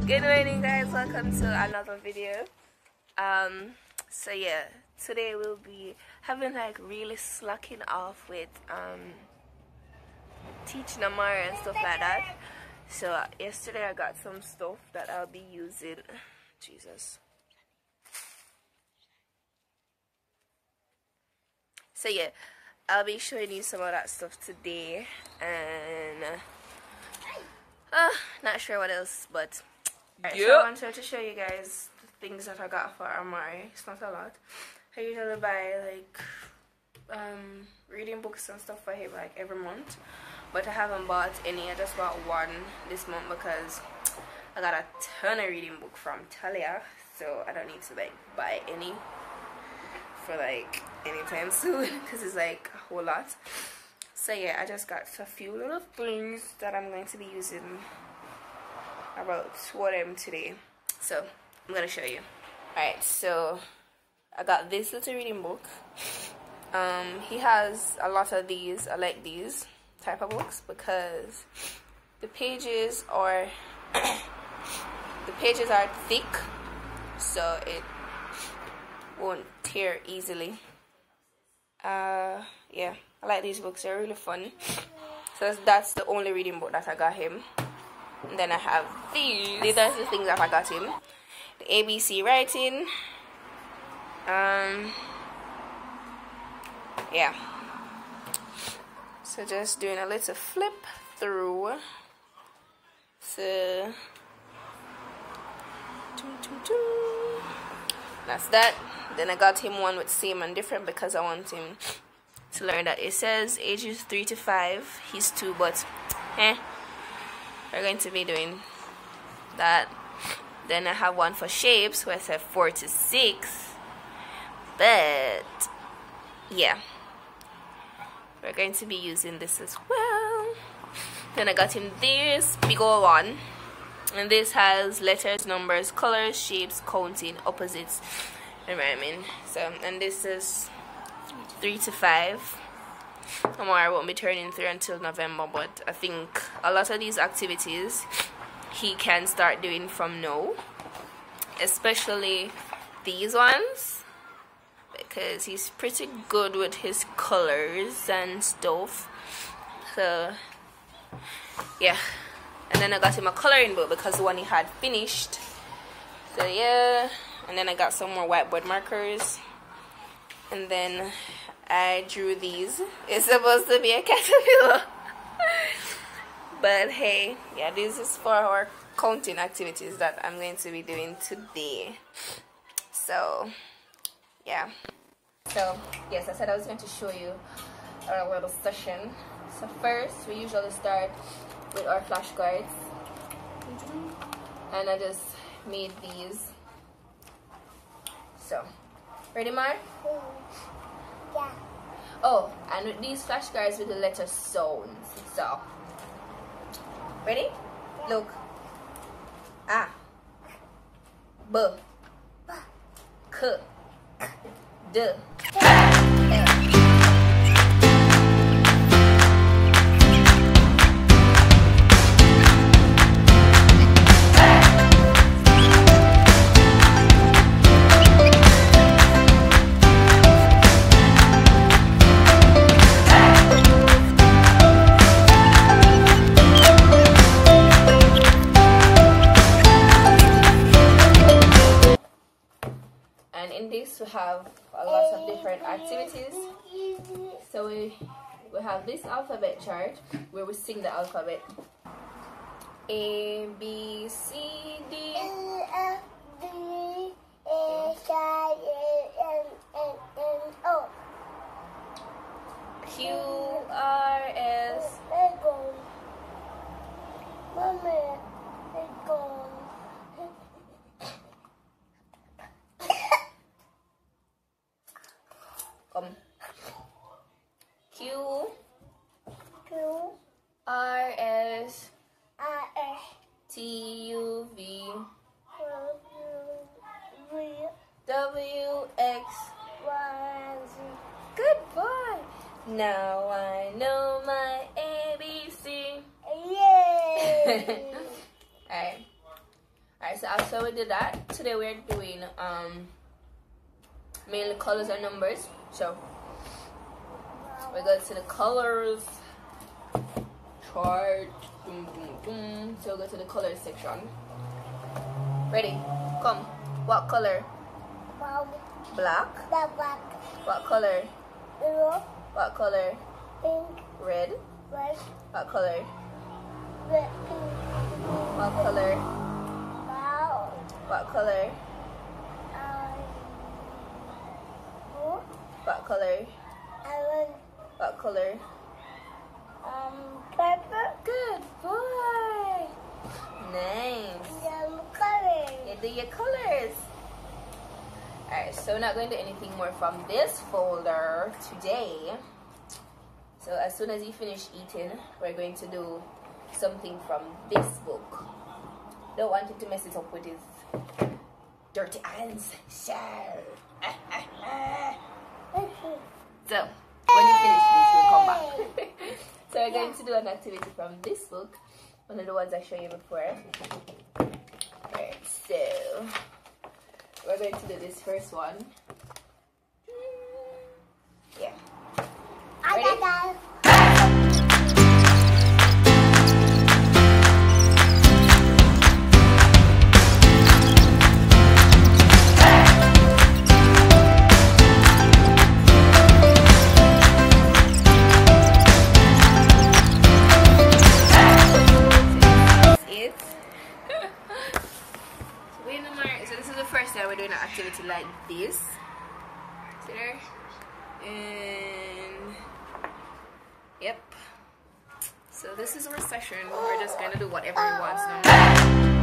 Good morning, guys. Welcome to another video. So yeah, today we'll be having like really slacking off with teaching Amara and stuff like that. So yesterday I got some stuff that I'll be using. Jesus. So yeah, I'll be showing you some of that stuff today, and not sure what else, but alright, so I wanted to show you guys the things that I got for Amari. It's not a lot. I usually buy like reading books and stuff for him like every month, but I haven't bought any. I just bought one this month because I got a ton of reading book from Talia, so I don't need to like buy any for like anytime soon because it's like a whole lot. So yeah, I just got a few little things that I'm going to be using, about two of them today, so I'm gonna show you. Alright, so I got this little reading book. He has a lot of these. I like these type of books because the pages are thick, so it won't tear easily. Yeah, I like these books. They're really fun. So that's the only reading book that I got him. And then I have these. These are the things that I got him. The ABC writing. Yeah. So just doing a little flip through. So that's that. Then I got him one with same and different because I want him to learn that it says ages 3 to 5. He's 2, but we're going to be doing that. Then I have one for shapes where I said 4 to 6, but yeah, we're going to be using this as well. Then I got him this big old one, and this has letters, numbers, colors, shapes, counting, opposites, and rhyming. So, and this is 3 to 5. Amara won't be turning 3 until November, but I think a lot of these activities he can start doing from now, especially these ones, because he's pretty good with his colors and stuff. So yeah, and then I got him a coloring book because the one he had finished. So yeah, and then I got some more whiteboard markers, and then I drew these. It's supposed to be a caterpillar. But hey, yeah, this is for our counting activities that I'm going to be doing today. So yeah. So yes, I said I was going to show you our little session. So first, we usually start with our flashcards. And I just made these. So, ready, Mar? Yeah. Oh, and with these flashcards with the letter sounds. So, ready? Look. A, B, K, D, E. We have a lot of different activities. So we have this alphabet chart where we sing the alphabet: A, B, C, D, E, F, G, H, I, J, K, L, M, N, O, Q, R, S. Mama, Q, R, S, T, U, V, W, X, Y, Z. Good boy. Now I know my ABC. Yay! Alright. so after we did that, today we're doing mainly colors and numbers. So we go to the colors chart. Boom, boom, boom. So go to the colors section. Ready? Come. What color? Black. Black. What color? Blue. What color? Pink. Red. Red. What color? Red. Pink. What color? Brown. What color? Blue. What color? Orange. What color? Purple. Good boy. Nice. Yellow color. You do your colors. Alright, so we're not going to do anything more from this folder today. So as soon as you finish eating, we're going to do something from this book. Don't want him to mess it up with his dirty hands. So when you finish this, we'll come back. So we're going to do an activity from this book, one of the ones I showed you before. Alright, so we're going to do this first one. Yeah. Ready? So this is the first time we're doing an activity like this. See there? And yep. So this is our session. We're just gonna do whatever he wants now.